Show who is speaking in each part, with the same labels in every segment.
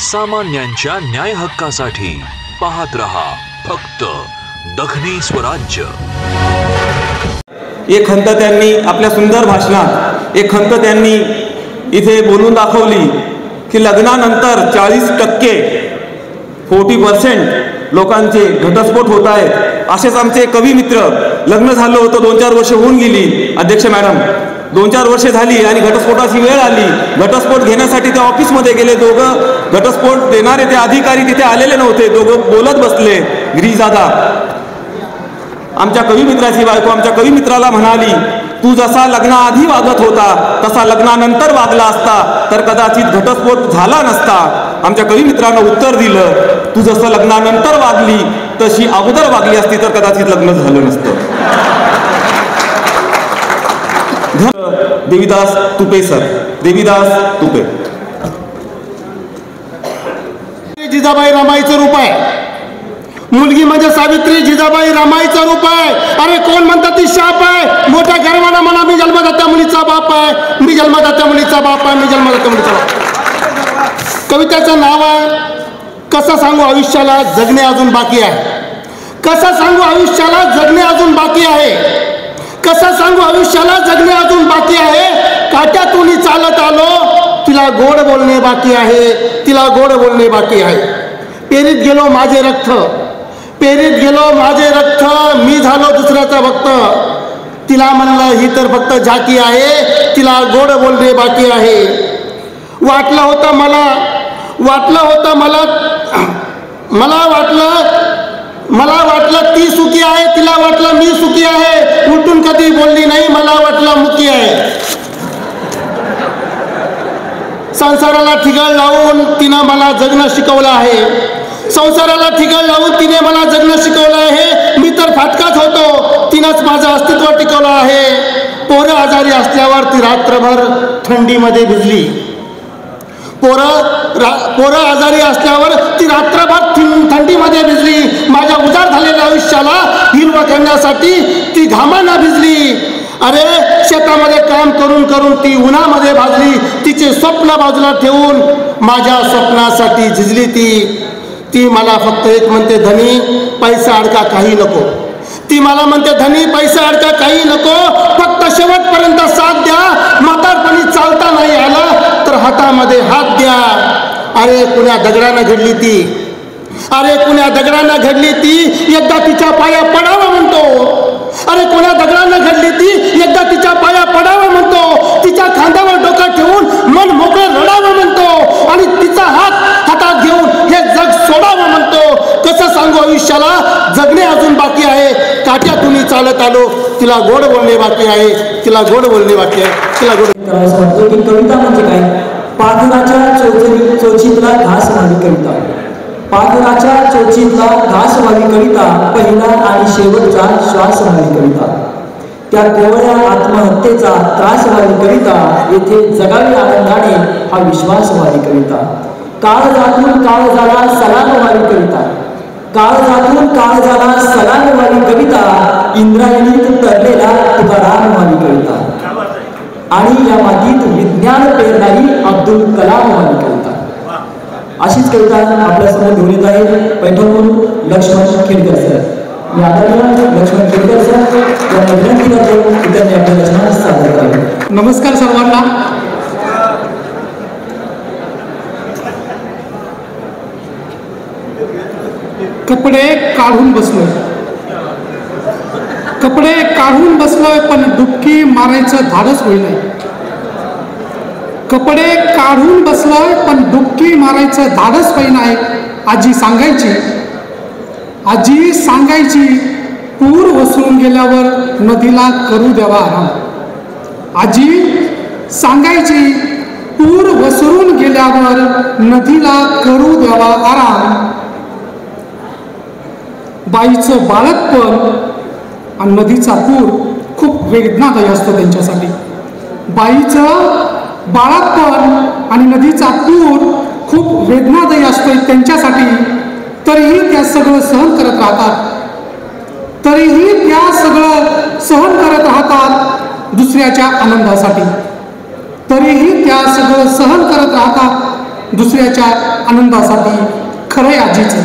Speaker 1: सामान्यांच्या न्याय हक्कासाठी पाहत रहा फक्त दखनी स्वराज्य।
Speaker 2: एक खंत त्यांनी आपल्या सुंदर भाषणात एक खंत त्यांनी इथे बोलून दाखवली की लग्नानंतर 40% लोकांचे घटस्फोट होत आहेत। असेच आमचे कवी मित्र, लग्न झालं होतं, 2-4 वर्ष होऊन गेली अध्यक्ष मॅडम, 2-4 वर्ष झाली आणि घटस्फोटाची वेळ आली। घटस्फोट घेण्यासाठी ते ऑफिसमध्ये गेले, दोघं घटस्फोट देणारे ते अधिकारी तिथे आलेले नव्हते, दोघं बोलत बसले। गिरीजादा आमच्या कवी मित्राची बायको आमच्या कवी मित्राला म्हणाली, तू जसा लग्नाआधी वागत होता तसा लग्नानंतर वागला असता तर कदाचित घटस्फोट झाला नसता। आमच्या कवी मित्रानं उत्तर दिलं, तू जसं लग्नानंतर वागली तशी अगोदर वागली असती तर कदाचित लग्न झालं नसतं। देवीदास तुपे सर, देवीदास तुपे।
Speaker 3: जिजाबाई रमाईचं रूप आहे, मुलगी म्हणजे सावित्री जिजाबाई रमाईचं रूप आहे। अरे कोण म्हणतात ती शाप आहे? मोठ्या गर्वानं म्हणा, मी जन्मदात्या मुलीचा बाप आहे, मी जन्मदात्या मुलीचा बाप आहे, मी जन्मदात्या मुलीचा बाप। कवितेचं नाव आहे कसं सांगू आयुष्याला जगणे अजून बाकी आहे, कसं सांगू आयुष्याला जगणे अजून बाकी आहे, कसं सांगू आयुष्याला जगणे अजून बाकी आहे। काट्यातून चालत आलो, तिला गोड बोलणे बाकी आहे, तिला गोड बोलणे बाकी आहे। पेरीत गेलो माझे रक्त, पेरीत गेलो माझे रक्त, मी झालो दुसऱ्याचा भक्त। तिला म्हणलं ही तर फक्त झाकी आहे, तिला गोड बोलणे बाकी आहे। वाटलं होतं मला, वाटलं होतं मला वाटलं ती सुखी आहे, तिला वाटलं मी सुखी आहे। उलटून कधी बोलली नाही, मला वाटलं मुकी आहे। संसाराला ठिगळ लावून तिनं मला जगणं शिकवलं आहे, संसाराला ठिगळ लावून तिने मला जगणं शिकवलं आहे। मी तर फाटकाच होतो, तिनंच माझं अस्तित्व टिकवलं आहे। पोरं आजारी असल्यावर ती रात्रभर थंडीमध्ये भिजली, पोरं आजारी असल्यावर ती रात्रभर थंडीमध्ये भिजली। माझ्या उजाड झालेल्या आयुष्याला हिरवं करण्यासाठी ती घामानं भिजली। अरे शेतामध्ये काम करून करून ती उन्हामध्ये भाजली, तिचे स्वप्न बाजूला ठेवून माझ्या स्वप्नासाठी झिजली ती मला फक्त एक म्हणते, धनी पैसा अडका काही नको। ती मला म्हणते, धनी पैसा अडका काही नको, फक्त शेवटपर्यंत साथ द्या। म्हातारपणी चालता नाही आला तर हातामध्ये हात द्या। अरे कुण्या दगडानं घडली ती, अरे कुण्या दगडानं घडली ती, एकदा तिच्या पाया पडावं म्हणतो। अरे कोण्या दगडानं घडली ती, एकदा तिच्या पाया पडावं म्हणतो। तिच्या खांद्यावर डोकं ठेवून मन मोकळं रडावं म्हणतो आणि तिचा हातात घेऊन हे जग सोडावं म्हणतो। कसं सांगू आयुष्याला जगणे अजून बाकी आहे। काट्यातून चालत आलो, तिला गोड बोलणे बाकी आहे, तिला गोड बोलणे बाकी आहे, तिला गोड
Speaker 4: करावं वाटतं की कविता म्हणजे काय? पाखराच्या चोचीतला घास वाली कविता, पाखराच्या चोचीतला घास वाली कविता, पहिला आणि शेवटचा श्वास वाली कविता, त्या कोवळ्या आत्महत्येचा त्रास वाली कविता, येथे जगावी आनंदाने हा विश्वास वाली कविता, काळजातून काळजाला सलाम वाली कविता, काळजातून काळजाला सलाम वाली कविता, इंद्रायणीत तरलेला तुकाराम वाली कविता, आणि या मातीत विज्ञान पेरणारी अब्दुल कलाम वाली कविता। अशीच कविता आपल्या समोर घेऊन येत आहे पैठणहून लक्ष्मण खेडकर सर। मी आदरणीय लक्ष्मण खेडकर सर यांना विनंती करतो की त्यांनी आपल्या रचना सादर करावी।
Speaker 5: नमस्कार सर्वांना। कपडे काढून बसलोय, कपडे काढून बसलोय, पण डुबकी मारायचं धाडस होईना। कपडे काढून बसलोय पण डुबकी मारायचं धाडस होईना। आजी सांगायची पूर वसरून गेल्यावर नदीला करू द्यावा आराम। आजी सांगायची पूर वसरून गेल्यावर नदीला करू द्यावा आराम। बाईचं बाळंतपण आणि नदीचा पूर खूप वेदनादायी असतो त्यांच्यासाठी। बाईचं बाळंतपण आणि नदीचा पूर खूप वेदनादायी असतो त्यांच्यासाठी, तरीही त्या सगळं सहन करत राहतात दुसऱ्याच्या आनंदासाठी, तरीही त्या सगळं सहन करत राहतात दुसऱ्याच्या आनंदासाठी खरंय आजीचं,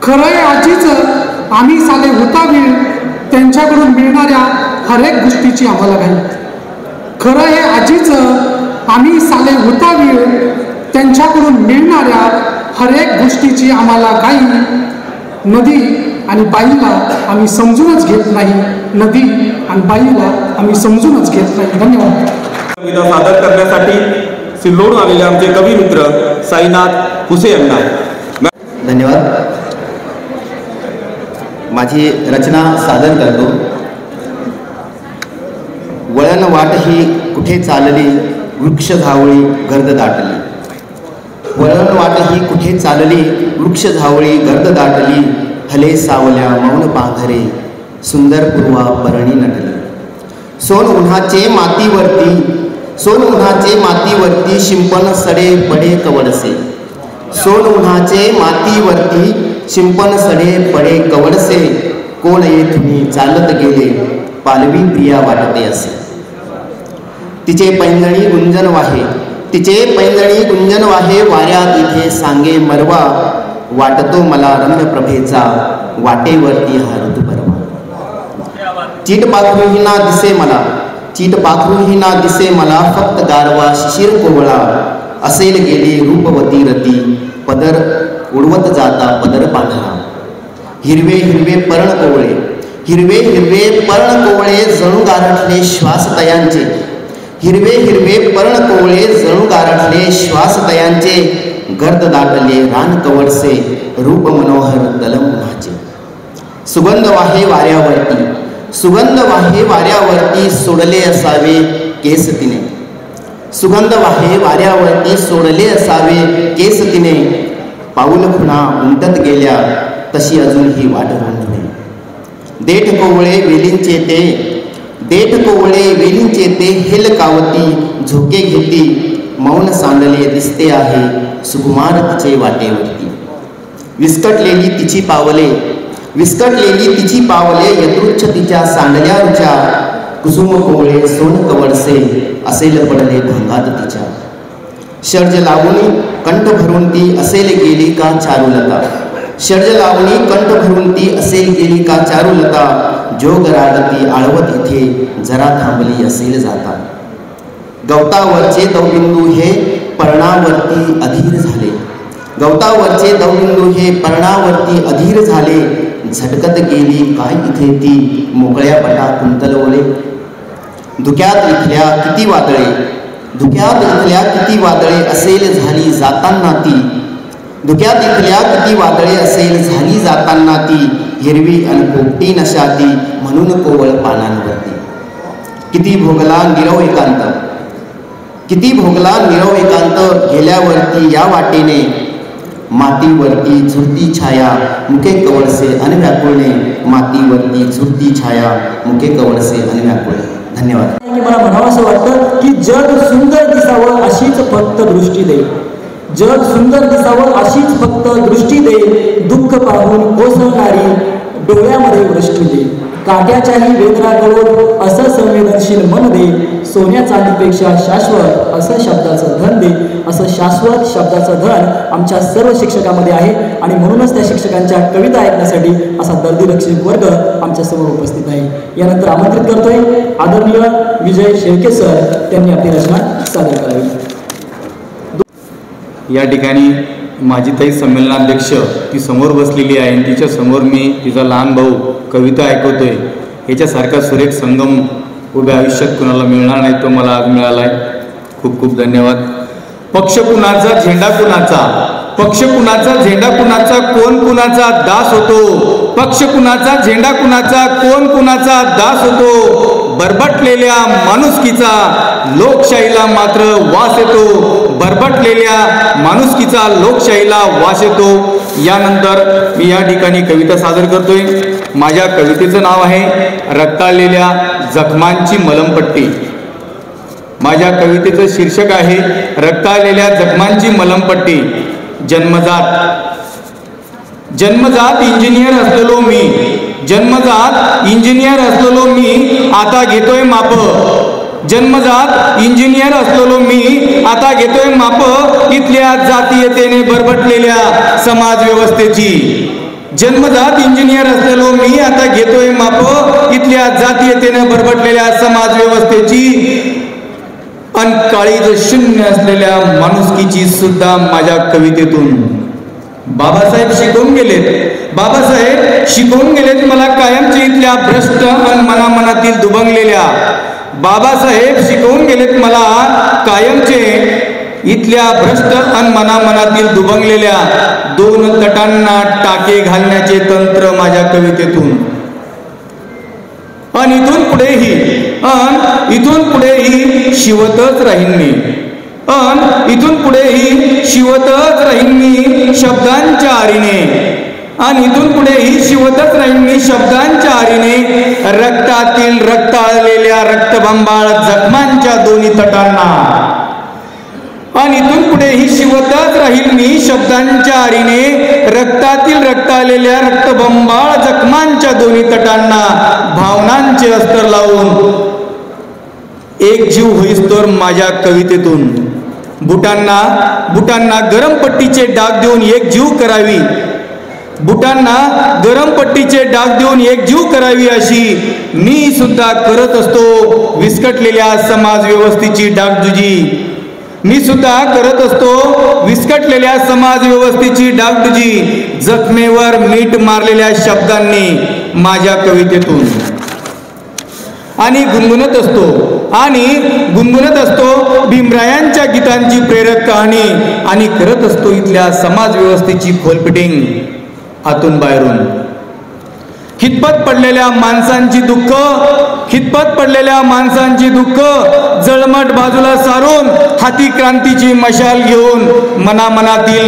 Speaker 5: खरंय आजीचं आम्ही साले होता वेळ त्यांच्याकडून मिळणाऱ्या हर एक गोष्टीची आम्हाला घाई. खरं हे आजीचं आम्ही साले होता वेळ त्यांच्याकडून मिळणाऱ्या हर एक गोष्टीची आम्हाला घाई. नदी आणि बाईला आम्ही समजूनच घेत नाही, नदी आणि बाईला आम्ही समजूनच घेत नाही. धन्यवाद.
Speaker 2: कविता सादर करण्यासाठी सिल्लोडून आलेले आमचे कवी मित्र साईनाथ हुसे यांना
Speaker 6: धन्यवाद. माझी रचना सादर करतो. वळण वाट ही कुठे चालली, वृक्ष झावळी गर्द दाटली. वळण वाट ही कुठे चालली, वृक्ष झावळी गर्द दाटली. हले सावल्या मौन पांघरे, सुंदर पूर्वा परणी नटली. सोन उन्हाचे मातीवरती, सोन उन्हाचे मातीवरती, शिंपण सडे पडे कवडसे. सोन उन्हाचे मातीवरती, शिंपण सडे पडे कवडसे. कोण येथुनी चालत गेले, पालवी प्रिया वाटते असे. तिचे पैंजणी गुंजन वाहे, तिचे पैंजणी गुंजन वाहे. वाऱ्यात इथे सांगे मरवा, वाटतो मला रम्यप्रभेचा, वाटेवरती हा ऋतू परवा. चीट पाखरूही ना दिसे मला, चीट पाखरूही ना दिसे मला. फक्त गारवा शिशिर कोवळा, असेल गेली रूपवती रती. पदर उडवत जाता पदर पांढरा. हिरवे हिरवे पर्ण कोवळे, हिरवे हिरवे पर्ण कोवळे. जणू गारठले श्वास तयांचे, हिरवे हिरवे पर्ण कोवळे. जणू गारठले श्वास तयांचे. गर्द दाटले रान कवडसे, रूप मनोहर तलम उन्हाचे. सुगंध वाहे वाऱ्यावरती, सुगंध वाहे वाऱ्यावरती. सोडले असावे केस तिने, सुगंध वाहे वाऱ्यावरती. सोडले असावे केस तिने. पाऊल खुणा उमटत गेल्या, तशी अजून ही वाट रुंदणे. देठ कोवळे वेलींचे ते, देठ कोवळे वेलींचे ते. हेल कावती झोके घेती, मौन सांडले दिसते आहे सुकुमार तिचे वाटेवरती. विस्कटलेली तिची पावले, विस्कटलेली तिची पावले. यदृच्छ तिच्या सांडल्या रुचा. कुसुम कोवळे सोन कवडसे, असेल पडले भांगात तिच्या. शर्ज लावणी कंठ भरून ती, असेल गेली का चारुलता. शर्ज लावणी कंठ भरून ती, असेल गेली का चारुलता. जोग रागती आळवत इथे, जरा थांबली असेल जाता. गवतावरचे दवबिंदू हे पर्णावरती अधीर झाले, गवतावरचे दवबिंदू हे पर्णावरती अधीर झाले. झटकत गेली काय इथे ती, मोकळ्या पटा कुंतलवले. धुक्यात इथल्या किती वादळे, धुक्यात इथल्या किती वादळे. असेल झाली जाताना ती, धुक्यात इथल्या किती वादळे. असेल झाली जाताना ती. हिरवी अन पोपटी नशा ती, म्हणून कोवळ पानांवरती. किती भोगला निरव एकांत, किती भोगला निरव एकांत. गेल्यावरती या वाटेने, मातीवरती झुरती छाया. मुके कवडसे अन व्याकुळणे, मातीवरती झुरती छाया. मुके कवडसे अन व्याकुळणे. धन्यवाद.
Speaker 4: मला म्हणावं असं वाटतं की जग सुंदर दिसावं अशीच फक्त दृष्टी दे, जग सुंदर दिसावं अशीच फक्त दृष्टी दे. दुःख पाहून कोसळणारी डोळ्यामध्ये वृष्टी दे. काट्याच्याही वेदना कळून असं संवेदनशील मन दे. सोन्या चांदीपेक्षा शाश्वत असं शब्दाचं धन दे. असं शाश्वत शब्दाचं धन आमच्या सर्व शिक्षकामध्ये आहे आणि म्हणूनच त्या शिक्षकांच्या कविता ऐकण्यासाठी असा दर्दीरक्षक वर्ग आमच्या समोर उपस्थित आहे. यानंतर आमंत्रित करतोय आदरणीय विजय शेळके सर, त्यांनी आपली रचना सादर करावी.
Speaker 2: या ठिकाणी माझी ताई संमेलनाध्यक्ष ती समोर बसलेली आहे आणि तिच्या समोर मी तिचा लहान भाऊ कविता ऐकवतोय. याच्यासारखा सुरेख संगम उभ्या आयुष्यात कुणाला मिळणार नाही, तो मला आज मिळाला आहे. खूप खूप धन्यवाद. पक्ष कुणाचा झेंडा कुणाचा, पक्ष कुणाचा झेंडा कुणाचा. कोण कुणाचा दास होतो, पक्ष कुणाचा झेंडा कुणाचा. कोण कुणाचा दास होतो. बरबटलेल्या माणुसकीचा लोकशाहीला मात्र वास येतो. बरबटलेल्या माणुसकीचा लोकशाहीला वास येतो. यानंतर मी या ठिकाणी कविता सादर करतोय. माझ्या कवितेचं नाव आहे रक्ताळलेल्या जखमांची मलमपट्टी. माझ्या कवितेचं शीर्षक आहे रक्ताळलेल्या जखमांची मलमपट्टी. जन्मजात, जन्मजात इंजिनियर असलेलो मी, जन्मजात इंजिनियर असलेलो मी. आता घेतोय माप, जन्मजात इंजिनियर असलेलो मी आता घेतोय माप इथल्या जातीयतेने बरबटलेल्या समाज व्यवस्थेची. जन्मजात इंजिनियर असलेलो मी आता घेतोय माप इथल्या जातीयतेने बरबटलेल्या समाज व्यवस्थेची. अन काळीज शून्य असलेल्या माणुसकीची सुद्धा माझ्या कवितेतून. बाबासाहेब शिकवून गेलेत मला कायमचे इथल्या भ्रष्ट अन मनामनातील दुभंगलेल्या. बाबासाहेब शिकवून गेलेत मला कायमचे इथल्या भ्रष्ट अन मनामनातील दुभंगलेल्या दोन तटांना टाके घालण्याचे तंत्र माझ्या कवितेतून. अन इथून पुढेही शिवतच राहीन मी. इथून पुढेही शिवतच राहीन मी शब्दांच्या आरीने. आणि इथून पुढेही शिवतच राहीन मी शब्दांच्या आरीने रक्तातील रक्ताळलेल्या रक्तबंबाळ जखमांच्या दोन्ही तटांना. आणि इथून पुढेही शिवतच राहील मी शब्दांच्या आरीने रक्तातील रक्ताळलेल्या रक्तबंबाळ जखमांच्या दोन्ही तटांना भावनांचे अस्तर लावून एक जीव होईस्तोवर माझ्या कवितेतून. बुटांना गरम पट्टीचे डाग देऊन एक जीव करावी. बुटांना गरम पट्टीचे डाग देऊन एक जीव करावी अशी मी सुद्धा करत असतो विस्कटलेल्या समाज व्यवस्थेची डागडुजी. मी सुद्धा करत असतो विस्कटलेल्या समाज व्यवस्थेची डागडुजी जखमेवर मीठ मारलेल्या शब्दांनी माझ्या कवितेतून. आणि गुणगुणत असतो भीमरायांच्या गीतांची प्रेरक कहाणी. आणि करत असतो इथल्या समाज व्यवस्थेची खोलपिटिंग आतून बाहेरून. खितपत पडलेल्या माणसांची दुःख जळमट बाजूला सारून हाती क्रांतीची मशाल घेऊन मनामनातील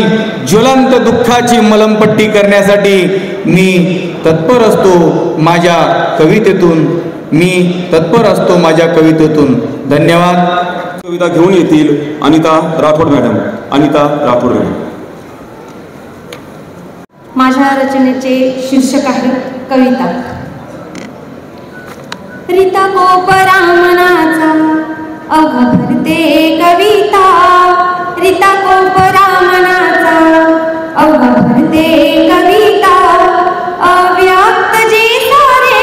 Speaker 2: ज्वलंत दुःखाची मलमपट्टी करण्यासाठी मी तत्पर असतो माझ्या कवितेतून. धन्यवाद.
Speaker 7: कविता घेऊन येतील अनिता राठोड मॅडम.
Speaker 8: माझ्या रचनेचे शीर्षक आहे कविता. रीता कोपरा मनाचा अवघा भरते कविता. रीता कोपरा मनाचा अवघा भरते कविता. अव्यक्त जे सारे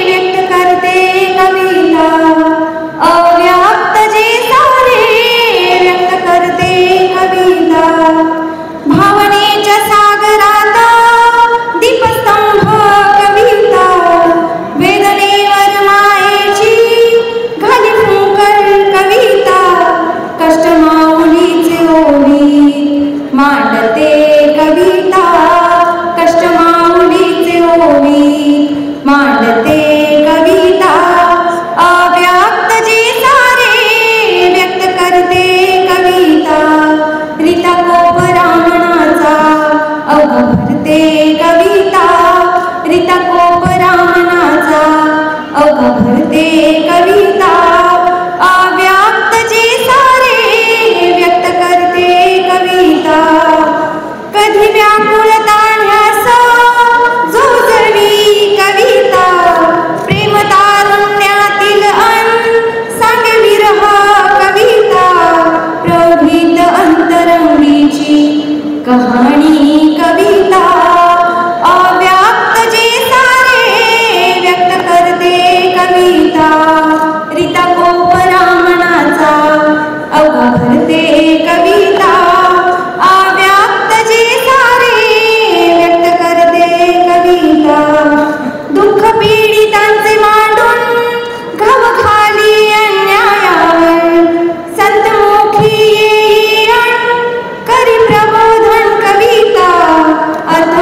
Speaker 8: व्यक्त करते कविता. अव्यक्त जे सारे व्यक्त करते कविता. भावनेच्या सागरात दीपस्तंभ कविता. वेदनेवर मायेची घाली फुंकर कविता. कष्ट माऊलीचे ओवीत मांडते कविता. कष्ट माऊलीचे ओवीत मांडते कविता. अव्यक्त जे सारे व्यक्त करते कविता. रीता कोपरा मनाचा अवघा भरते कविता. रीता कोपरा मनाचा अवघा भरते कविता. अव्यक्त जे सारे व्यक्त करते कविता. कधी व्याकुळ ताण्यास जोजवी कविता. प्रेम तारुण्यातील सांगे विरह कविता. प्रभीत अंतरंगीची कहाणी कविता. अव्यक्त जे सारे व्यक्त करते कविता. रीता कोपरा मनाचा अवघा भरते कविता. अव्यक्त जे सारे व्यक्त करते कविता. दुःख पीडितांचे मांडून घाव खाली अन्यायावर संतमुखी येई करी प्रबोधन कविता. अर्थ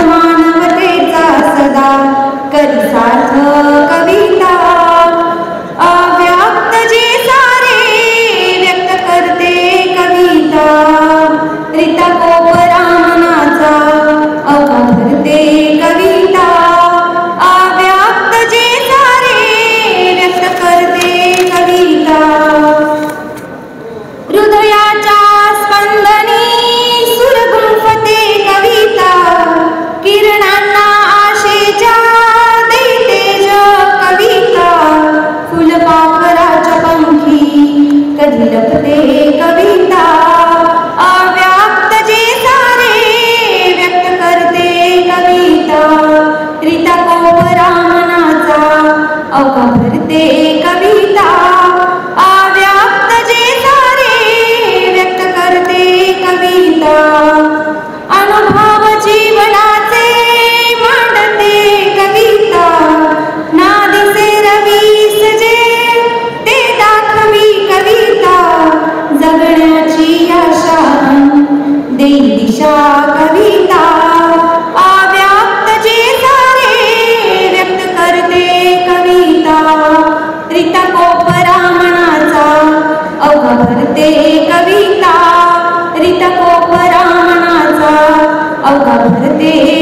Speaker 8: परामणाचा अवघा भरते